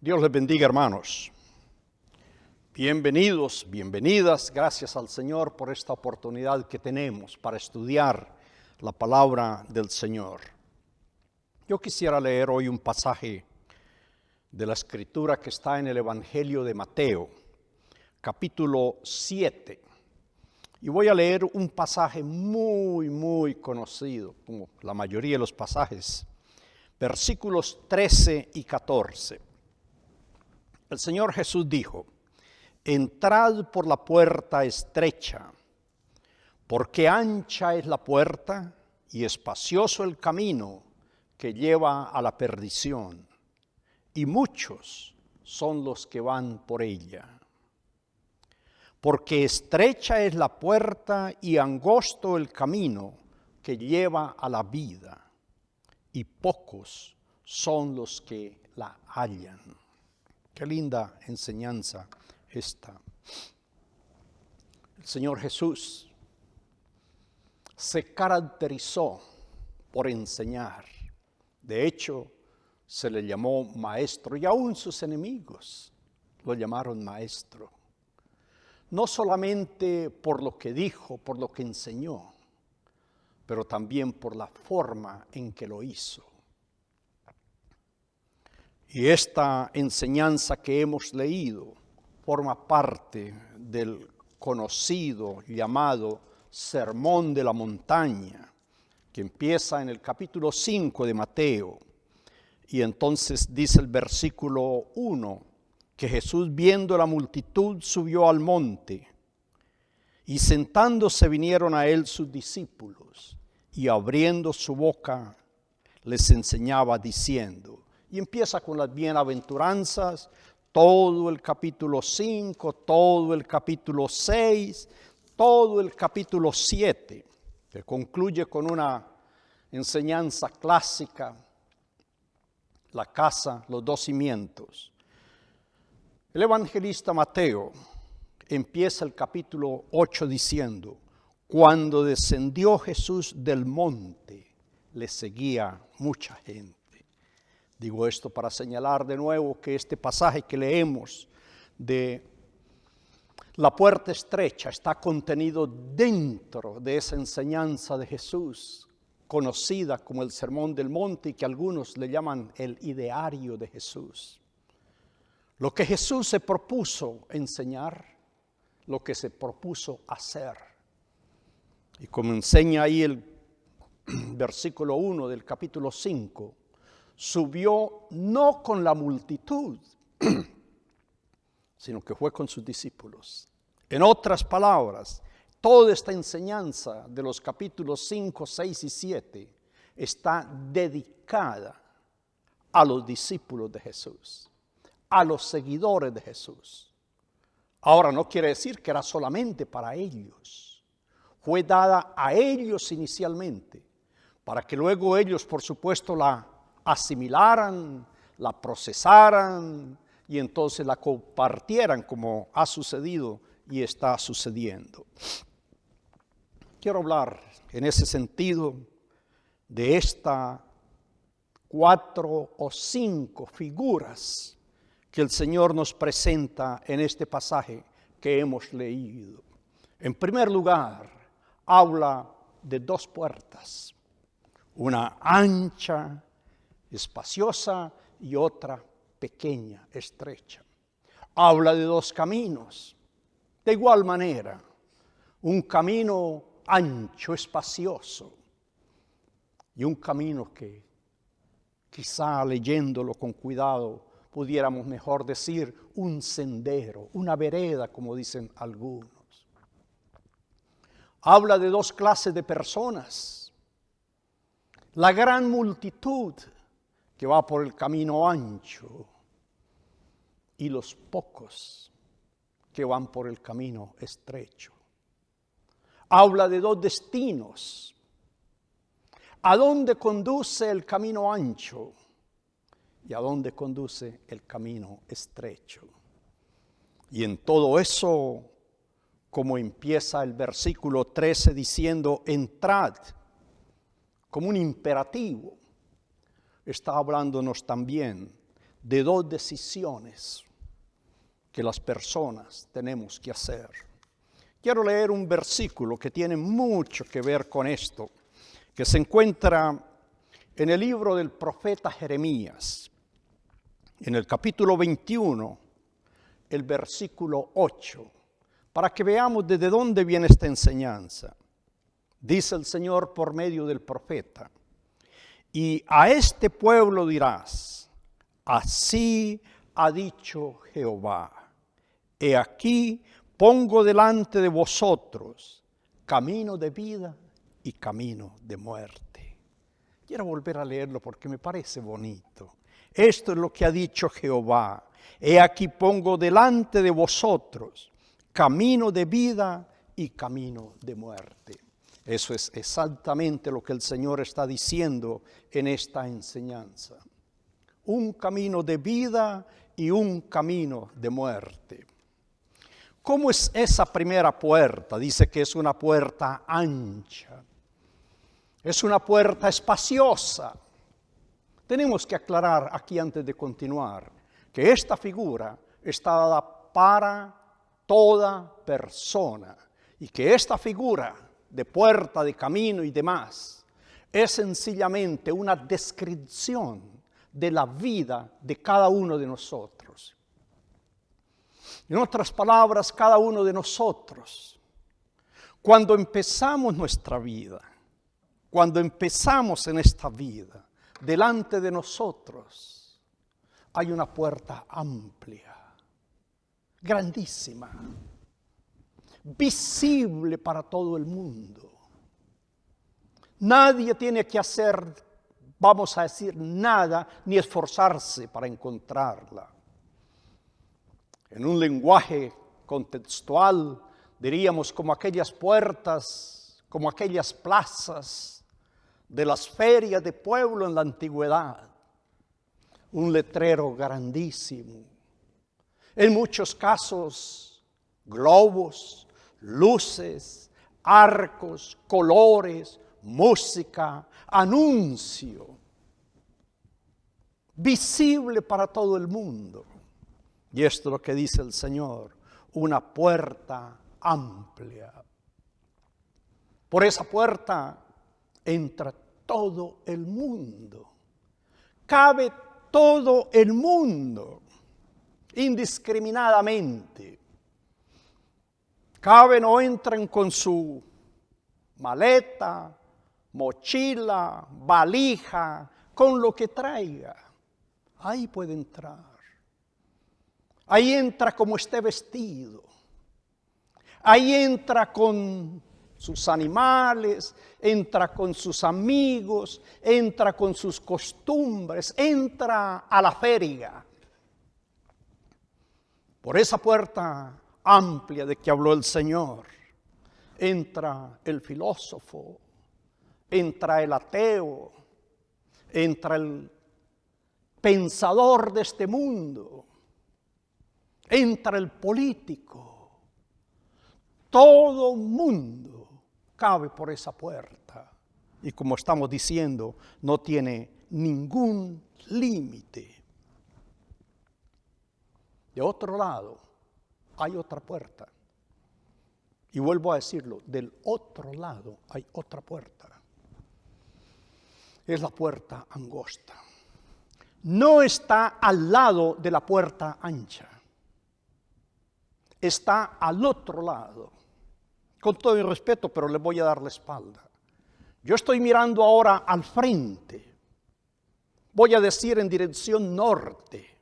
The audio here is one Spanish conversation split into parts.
Dios les bendiga, hermanos. Bienvenidos, bienvenidas. Gracias al Señor por esta oportunidad que tenemos para estudiar la palabra del Señor. Yo quisiera leer hoy un pasaje de la Escritura que está en el Evangelio de Mateo, capítulo 7. Y voy a leer un pasaje muy conocido, como la mayoría de los pasajes, versículos 13 y 14. El Señor Jesús dijo: entrad por la puerta estrecha, porque ancha es la puerta y espacioso el camino que lleva a la perdición, y muchos son los que van por ella. Porque estrecha es la puerta y angosto el camino que lleva a la vida, y pocos son los que la hallan. Qué linda enseñanza esta. El Señor Jesús se caracterizó por enseñar. De hecho, se le llamó maestro, y aún sus enemigos lo llamaron maestro. No solamente por lo que dijo, por lo que enseñó, pero también por la forma en que lo hizo. Y esta enseñanza que hemos leído forma parte del conocido llamado Sermón de la Montaña, que empieza en el capítulo 5 de Mateo. Y entonces dice el versículo 1, que Jesús, viendo la multitud, subió al monte, y sentándose vinieron a él sus discípulos, y abriendo su boca les enseñaba diciendo. Y empieza con las bienaventuranzas, todo el capítulo 5, todo el capítulo 6, todo el capítulo 7, que concluye con una enseñanza clásica, la casa, los dos cimientos. El evangelista Mateo empieza el capítulo 8 diciendo: cuando descendió Jesús del monte, le seguía mucha gente. Digo esto para señalar de nuevo que este pasaje que leemos de la puerta estrecha está contenido dentro de esa enseñanza de Jesús, conocida como el Sermón del Monte, y que algunos le llaman el ideario de Jesús. Lo que Jesús se propuso enseñar, lo que se propuso hacer. Y como enseña ahí el versículo 1 del capítulo 5, subió no con la multitud, sino que fue con sus discípulos. En otras palabras, toda esta enseñanza de los capítulos 5, 6 y 7 está dedicada a los discípulos de Jesús, a los seguidores de Jesús. Ahora, no quiere decir que era solamente para ellos. Fue dada a ellos inicialmente, para que luego ellos, por supuesto, la asimilaran, la procesaran y entonces la compartieran, como ha sucedido y está sucediendo. Quiero hablar en ese sentido de estas 4 o 5 figuras que el Señor nos presenta en este pasaje que hemos leído. En primer lugar, habla de 2 puertas, una ancha, espaciosa, y otra pequeña, estrecha. Habla de 2 caminos, de igual manera, un camino ancho, espacioso, y un camino que quizá leyéndolo con cuidado pudiéramos mejor decir un sendero, una vereda, como dicen algunos. Habla de 2 clases de personas: la gran multitud que va por el camino ancho y los pocos que van por el camino estrecho. Habla de 2 destinos: a dónde conduce el camino ancho y a dónde conduce el camino estrecho. Y en todo eso, como empieza el versículo 13 diciendo entrad, como un imperativo, está hablándonos también de dos decisiones que las personas tenemos que hacer. Quiero leer un versículo que tiene mucho que ver con esto, que se encuentra en el libro del profeta Jeremías, en el capítulo 21, el versículo 8, para que veamos desde dónde viene esta enseñanza. Dice el Señor por medio del profeta: y a este pueblo dirás, así ha dicho Jehová, he aquí pongo delante de vosotros camino de vida y camino de muerte. Quiero volver a leerlo porque me parece bonito. Esto es lo que ha dicho Jehová: he aquí pongo delante de vosotros camino de vida y camino de muerte. Eso es exactamente lo que el Señor está diciendo en esta enseñanza. Un camino de vida y un camino de muerte. ¿Cómo es esa primera puerta? Dice que es una puerta ancha. Es una puerta espaciosa. Tenemos que aclarar aquí antes de continuar que esta figura está dada para toda persona y que esta figura de puerta, de camino y demás es sencillamente una descripción de la vida de cada uno de nosotros. En otras palabras, cada uno de nosotros, cuando empezamos nuestra vida, cuando empezamos en esta vida, delante de nosotros hay una puerta amplia, grandísima, visible para todo el mundo. Nadie tiene que hacer, vamos a decir, nada, ni esforzarse para encontrarla. En un lenguaje contextual, diríamos como aquellas puertas, como aquellas plazas de las ferias de pueblo en la antigüedad. Un letrero grandísimo. En muchos casos, globos, luces, arcos, colores, música, anuncio. Visible para todo el mundo. Y esto es lo que dice el Señor, una puerta amplia. Por esa puerta entra todo el mundo. Cabe todo el mundo, indiscriminadamente. Caben o entran con su maleta, mochila, valija, con lo que traiga. Ahí puede entrar. Ahí entra como esté vestido. Ahí entra con sus animales, entra con sus amigos, entra con sus costumbres, entra a la feria. Por esa puerta amplia de que habló el Señor, entra el filósofo, entra el ateo, entra el pensador de este mundo, entra el político. Todo mundo cabe por esa puerta. Y como estamos diciendo, no tiene ningún límite. De otro lado, hay otra puerta. Y vuelvo a decirlo, del otro lado hay otra puerta. Es la puerta angosta. No está al lado de la puerta ancha. Está al otro lado. Con todo el respeto, pero le voy a dar la espalda. Yo estoy mirando ahora al frente. Voy a decir en dirección norte.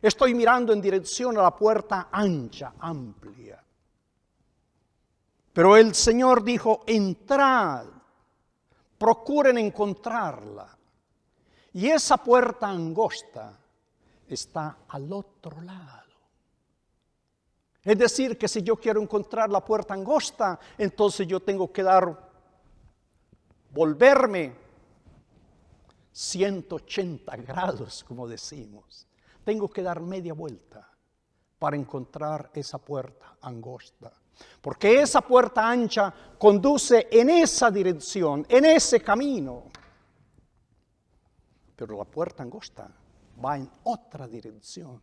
Estoy mirando en dirección a la puerta ancha, amplia. Pero el Señor dijo, entrad, procuren encontrarla. Y esa puerta angosta está al otro lado. Es decir, que si yo quiero encontrar la puerta angosta, entonces yo tengo que volverme 180 grados, como decimos. Tengo que dar media vuelta para encontrar esa puerta angosta. Porque esa puerta ancha conduce en esa dirección, en ese camino. Pero la puerta angosta va en otra dirección,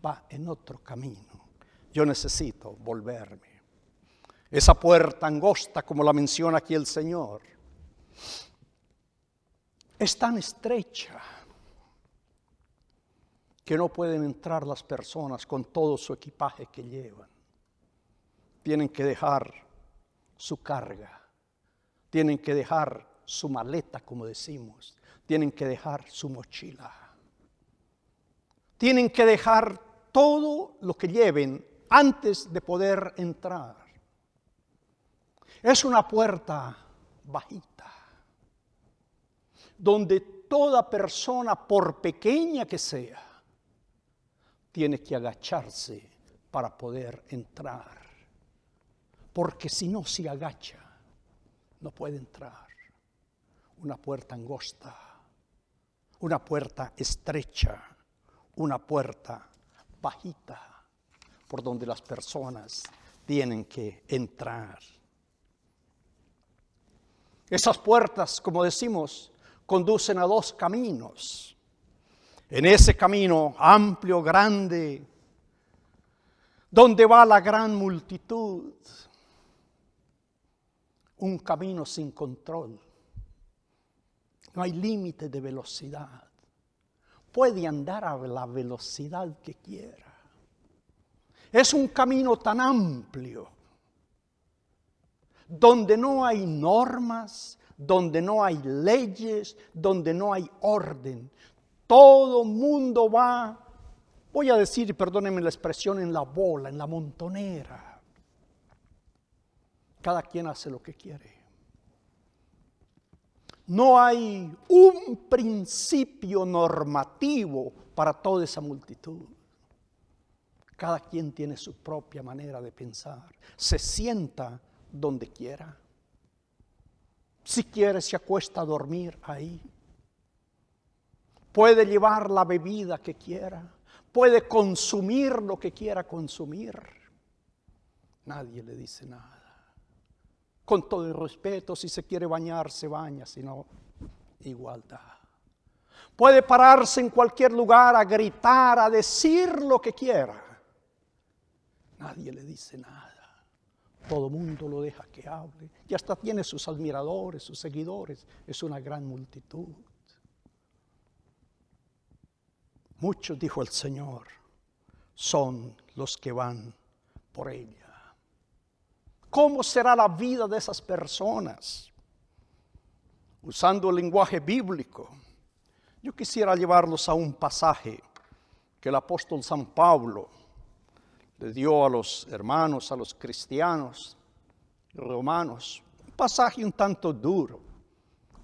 va en otro camino. Yo necesito volverme. Esa puerta angosta, como la menciona aquí el Señor, es tan estrecha que no pueden entrar las personas con todo su equipaje que llevan. Tienen que dejar su carga, tienen que dejar su maleta, como decimos, tienen que dejar su mochila. Tienen que dejar todo lo que lleven antes de poder entrar. Es una puerta bajita, donde toda persona, por pequeña que sea, tiene que agacharse para poder entrar. Porque si no se agacha, no puede entrar. Una puerta angosta, una puerta estrecha, una puerta bajita, por donde las personas tienen que entrar. Esas puertas, como decimos, conducen a dos caminos. En ese camino amplio, grande, donde va la gran multitud, un camino sin control. No hay límite de velocidad. Puede andar a la velocidad que quiera. Es un camino tan amplio, donde no hay normas, donde no hay leyes, donde no hay orden. Todo mundo va, voy a decir, perdónenme la expresión, en la bola, en la montonera. Cada quien hace lo que quiere. No hay un principio normativo para toda esa multitud. Cada quien tiene su propia manera de pensar. Se sienta donde quiera. Si quiere, se acuesta a dormir ahí. Puede llevar la bebida que quiera. Puede consumir lo que quiera consumir. Nadie le dice nada. Con todo el respeto, si se quiere bañar, se baña, si no, igualdad. Puede pararse en cualquier lugar a gritar, a decir lo que quiera. Nadie le dice nada. Todo el mundo lo deja que hable. Y hasta tiene sus admiradores, sus seguidores. Es una gran multitud. Muchos, dijo el Señor, son los que van por ella. ¿Cómo será la vida de esas personas? Usando el lenguaje bíblico, yo quisiera llevarlos a un pasaje que el apóstol San Pablo le dio a los hermanos, a los cristianos romanos. Un pasaje un tanto duro,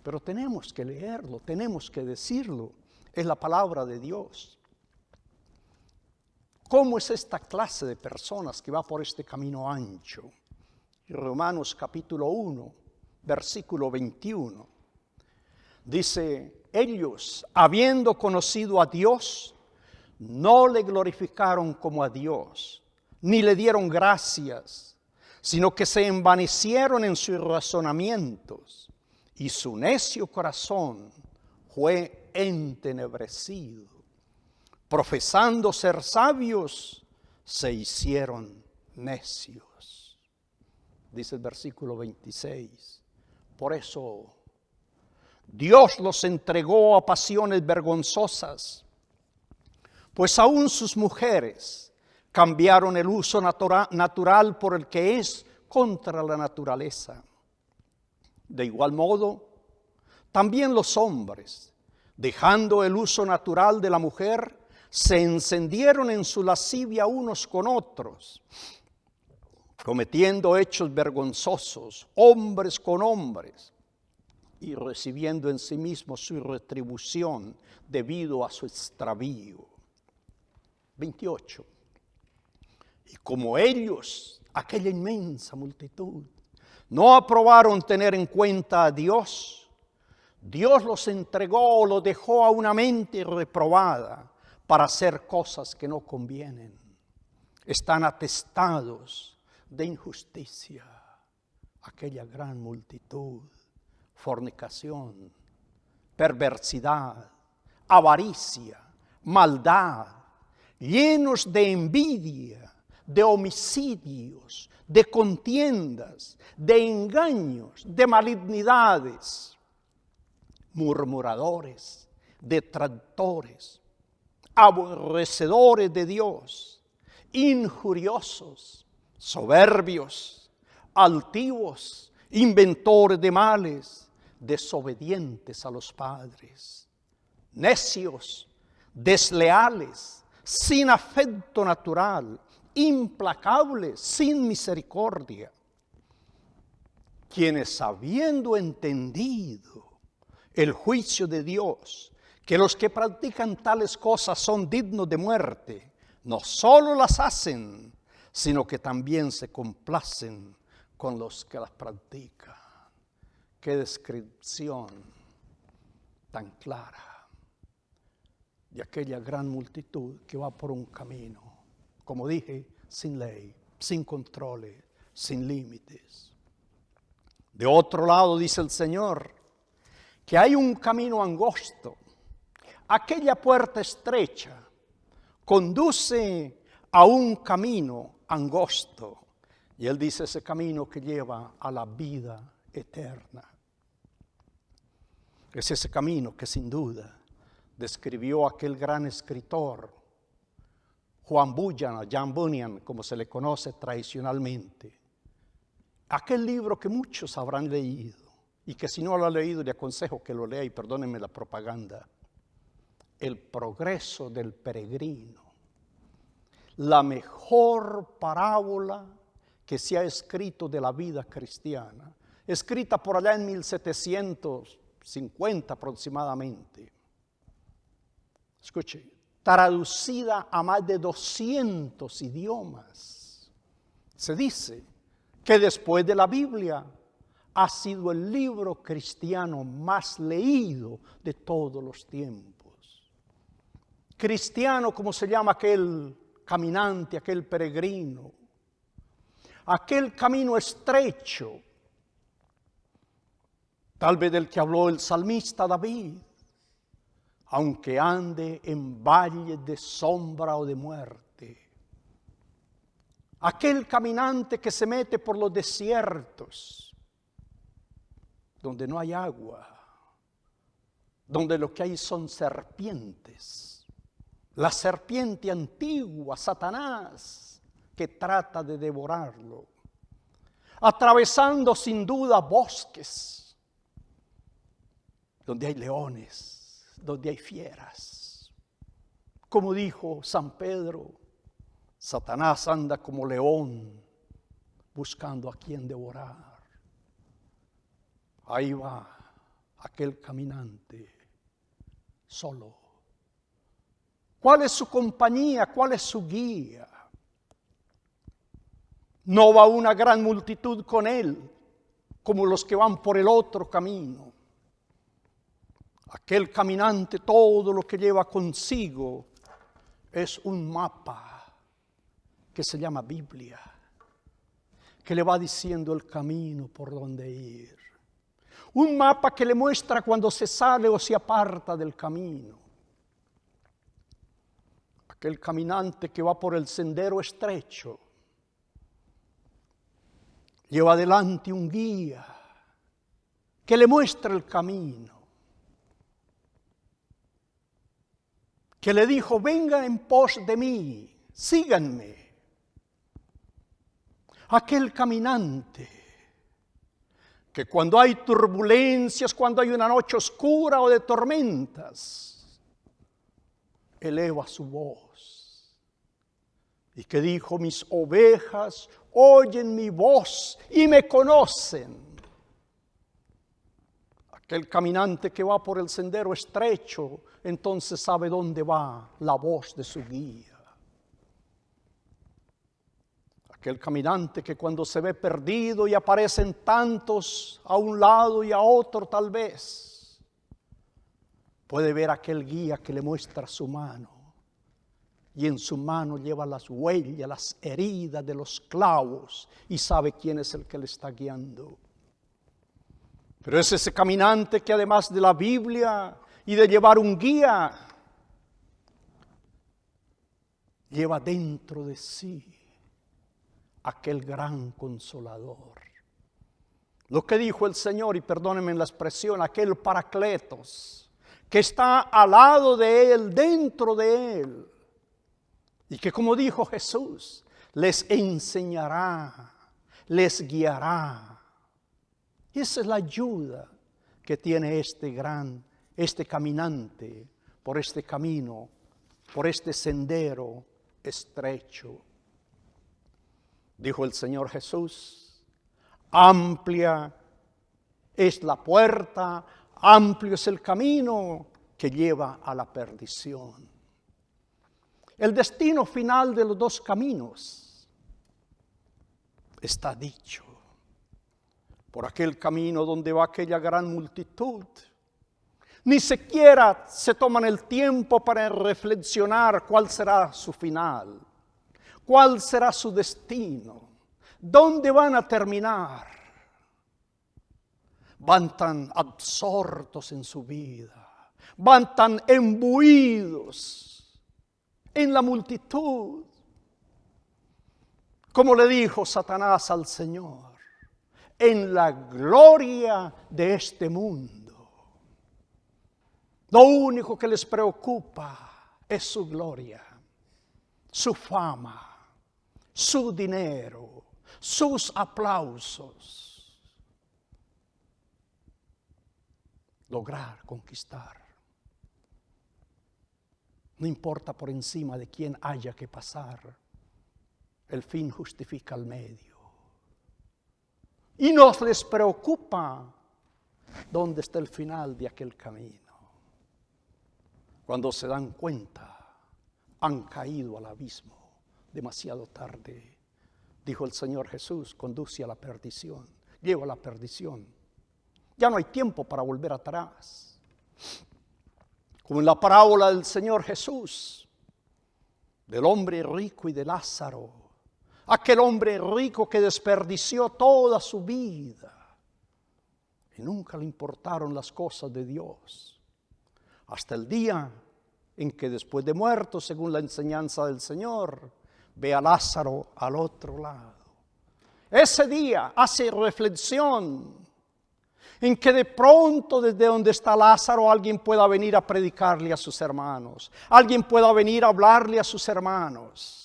pero tenemos que leerlo, tenemos que decirlo. Es la palabra de Dios. ¿Cómo es esta clase de personas que va por este camino ancho? Romanos capítulo 1, versículo 21. Dice, ellos, habiendo conocido a Dios, no le glorificaron como a Dios, ni le dieron gracias, sino que se envanecieron en sus razonamientos, y su necio corazón fue entenebrecido. Profesando ser sabios, se hicieron necios. Dice el versículo 26. Por eso Dios los entregó a pasiones vergonzosas, pues aún sus mujeres cambiaron el uso natural por el que es contra la naturaleza. De igual modo, también los hombres, dejando el uso natural de la mujer, se encendieron en su lascivia unos con otros, cometiendo hechos vergonzosos, hombres con hombres, y recibiendo en sí mismos su retribución debido a su extravío. 28. Y como ellos, aquella inmensa multitud, no aprobaron tener en cuenta a Dios, Dios los entregó o los dejó a una mente reprobada para hacer cosas que no convienen. Están atestados de injusticia, aquella gran multitud, fornicación, perversidad, avaricia, maldad, llenos de envidia, de homicidios, de contiendas, de engaños, de malignidades, murmuradores, detractores, aborrecedores de Dios, injuriosos, soberbios, altivos, inventores de males, desobedientes a los padres, necios, desleales, sin afecto natural, implacables, sin misericordia, quienes habiendo entendido el juicio de Dios, que los que practican tales cosas son dignos de muerte, no solo las hacen, sino que también se complacen con los que las practican. Qué descripción tan clara de aquella gran multitud que va por un camino, como dije, sin ley, sin controles, sin límites. De otro lado dice el Señor que hay un camino angosto. Aquella puerta estrecha conduce a un camino angosto. Y Él dice ese camino que lleva a la vida eterna. Es ese camino que sin duda describió aquel gran escritor, Jan Bunyan, como se le conoce tradicionalmente. Aquel libro que muchos habrán leído y que si no lo ha leído le aconsejo que lo lea y perdónenme la propaganda. El progreso del peregrino. La mejor parábola que se ha escrito de la vida cristiana, escrita por allá en 1750 aproximadamente. Escuche, traducida a más de 200 idiomas. Se dice que después de la Biblia ha sido el libro cristiano más leído de todos los tiempos. Cristiano, como se llama aquel caminante, aquel peregrino, aquel camino estrecho, tal vez del que habló el salmista David, aunque ande en valle de sombra o de muerte. Aquel caminante que se mete por los desiertos, donde no hay agua, donde lo que hay son serpientes. La serpiente antigua, Satanás, que trata de devorarlo. Atravesando sin duda bosques, donde hay leones, donde hay fieras. Como dijo San Pedro, Satanás anda como león buscando a quien devorar. Ahí va aquel caminante solo. ¿Cuál es su compañía? ¿Cuál es su guía? No va una gran multitud con él, como los que van por el otro camino. Aquel caminante, todo lo que lleva consigo es un mapa que se llama Biblia, que le va diciendo el camino por donde ir. Un mapa que le muestra cuando se sale o se aparta del camino. Aquel caminante que va por el sendero estrecho lleva adelante un guía que le muestra el camino, que le dijo: venga en pos de mí, síganme. Aquel caminante que cuando hay turbulencias, cuando hay una noche oscura o de tormentas, eleva su voz y que dijo: mis ovejas oyen mi voz y me conocen. Aquel caminante que va por el sendero estrecho, entonces sabe dónde va la voz de su guía. Aquel caminante que cuando se ve perdido y aparecen tantos a un lado y a otro tal vez, puede ver aquel guía que le muestra su mano. Y en su mano lleva las huellas, las heridas de los clavos y sabe quién es el que le está guiando. Pero es ese caminante que además de la Biblia y de llevar un guía, lleva dentro de sí aquel gran consolador. Lo que dijo el Señor, y perdónenme la expresión, aquel Paracletos, que está al lado de Él, dentro de Él, y que, como dijo Jesús, les enseñará, les guiará. Y esa es la ayuda que tiene este caminante por este camino, por este sendero estrecho. Dijo el Señor Jesús: amplia es la puerta, amplio es el camino que lleva a la perdición. El destino final de los dos caminos está dicho. Por aquel camino donde va aquella gran multitud, ni siquiera se toman el tiempo para reflexionar cuál será su final, cuál será su destino, dónde van a terminar. Van tan absortos en su vida, van tan embuidos en la multitud, como le dijo Satanás al Señor, en la gloria de este mundo. Lo único que les preocupa es su gloria, su fama, su dinero, sus aplausos. Lograr conquistar. No importa por encima de quién haya que pasar. El fin justifica el medio. Y no les preocupa dónde está el final de aquel camino. Cuando se dan cuenta, han caído al abismo demasiado tarde. Dijo el Señor Jesús: conduce a la perdición, lleva a la perdición. Ya no hay tiempo para volver atrás. Como en la parábola del Señor Jesús, del hombre rico y de Lázaro. Aquel hombre rico que desperdició toda su vida y nunca le importaron las cosas de Dios. Hasta el día en que, después de muerto, según la enseñanza del Señor, ve a Lázaro al otro lado. Ese día hace reflexión en que de pronto, desde donde está Lázaro, alguien pueda venir a predicarle a sus hermanos, alguien pueda venir a hablarle a sus hermanos.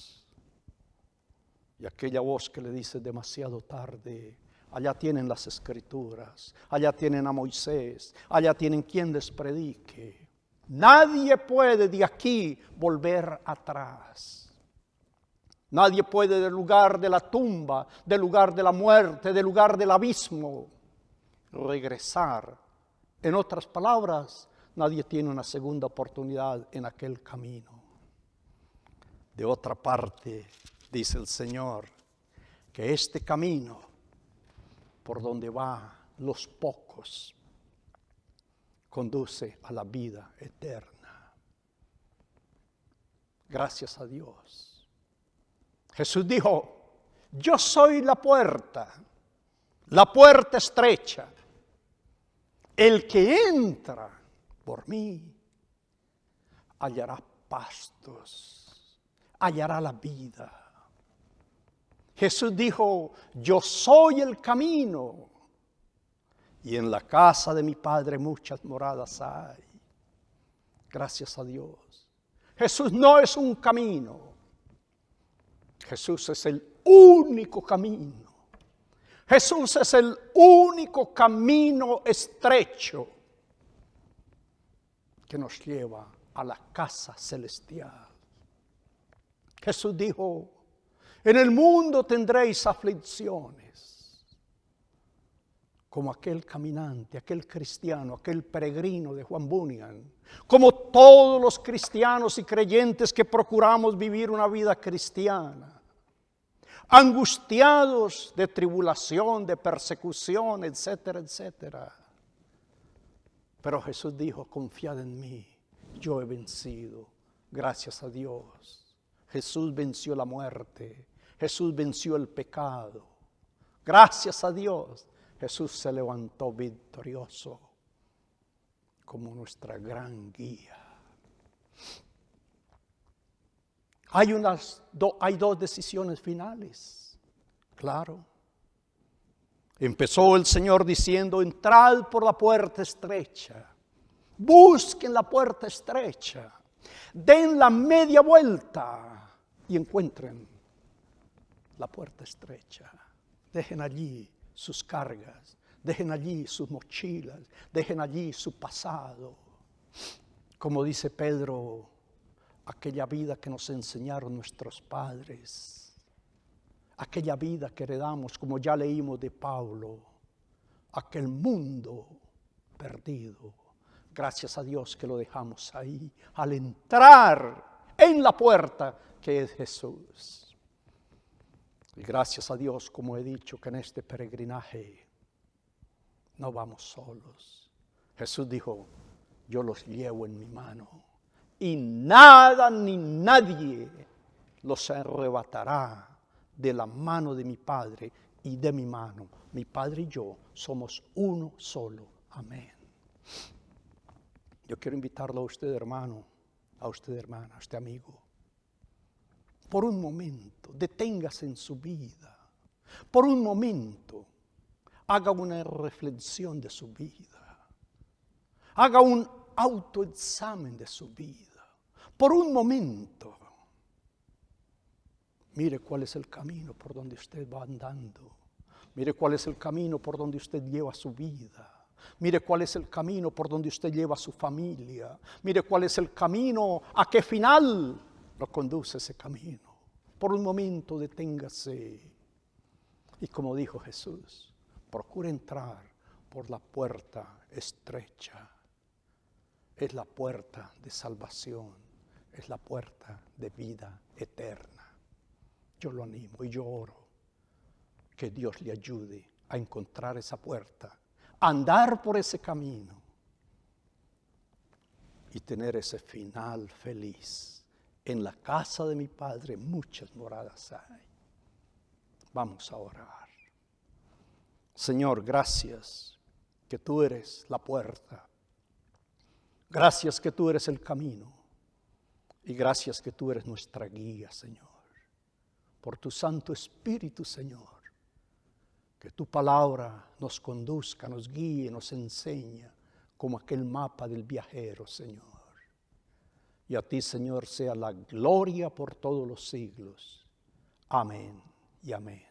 Y aquella voz que le dice: demasiado tarde, allá tienen las Escrituras, allá tienen a Moisés, allá tienen quien les predique. Nadie puede de aquí volver atrás. Nadie puede del lugar de la tumba, del lugar de la muerte, del lugar del abismo, regresar. En otras palabras, nadie tiene una segunda oportunidad en aquel camino. De otra parte, dice el Señor, que este camino por donde van los pocos conduce a la vida eterna. Gracias a Dios. Jesús dijo: yo soy la puerta estrecha. El que entra por mí hallará pastos, hallará la vida. Jesús dijo: yo soy el camino, y en la casa de mi Padre muchas moradas hay. Gracias a Dios. Jesús no es un camino. Jesús es el único camino. Jesús es el único camino estrecho que nos lleva a la casa celestial. Jesús dijo: en el mundo tendréis aflicciones. Como aquel caminante, aquel cristiano, aquel peregrino de Juan Bunyan, como todos los cristianos y creyentes que procuramos vivir una vida cristiana, angustiados de tribulación, de persecución, etcétera, etcétera. Pero Jesús dijo: confiad en mí, yo he vencido, gracias a Dios. Jesús venció la muerte, Jesús venció el pecado. Gracias a Dios, Jesús se levantó victorioso como nuestra gran guía. Hay dos decisiones finales, claro. Empezó el Señor diciendo, entrad por la puerta estrecha, busquen la puerta estrecha, den la media vuelta y encuentren la puerta estrecha. Dejen allí sus cargas, dejen allí sus mochilas, dejen allí su pasado. Como dice Pedro, aquella vida que nos enseñaron nuestros padres, aquella vida que heredamos, como ya leímos de Pablo, aquel mundo perdido. Gracias a Dios que lo dejamos ahí, al entrar en la puerta que es Jesús. Y gracias a Dios, como he dicho, que en este peregrinaje no vamos solos. Jesús dijo, yo los llevo en mi mano y nada ni nadie los arrebatará de la mano de mi Padre y de mi mano. Mi Padre y yo somos uno solo. Amén. Yo quiero invitarlo a usted, hermano, a usted, hermana, a usted, amigo. Por un momento, deténgase en su vida. Por un momento, haga una reflexión de su vida. Haga un autoexamen de su vida. Por un momento, mire cuál es el camino por donde usted va andando. Mire cuál es el camino por donde usted lleva su vida. Mire cuál es el camino por donde usted lleva su familia. Mire cuál es el camino, a qué final lo conduce ese camino. Por un momento deténgase. Y como dijo Jesús, procure entrar por la puerta estrecha. Es la puerta de salvación. Es la puerta de vida eterna. Yo lo animo y yo oro que Dios le ayude a encontrar esa puerta, a andar por ese camino y tener ese final feliz. En la casa de mi Padre muchas moradas hay. Vamos a orar. Señor, gracias que tú eres la puerta. Gracias que tú eres el camino. Y gracias que tú eres nuestra guía, Señor. Por tu Santo Espíritu, Señor, que tu palabra nos conduzca, nos guíe, nos enseña, como aquel mapa del viajero, Señor. Y a ti, Señor, sea la gloria por todos los siglos. Amén y amén.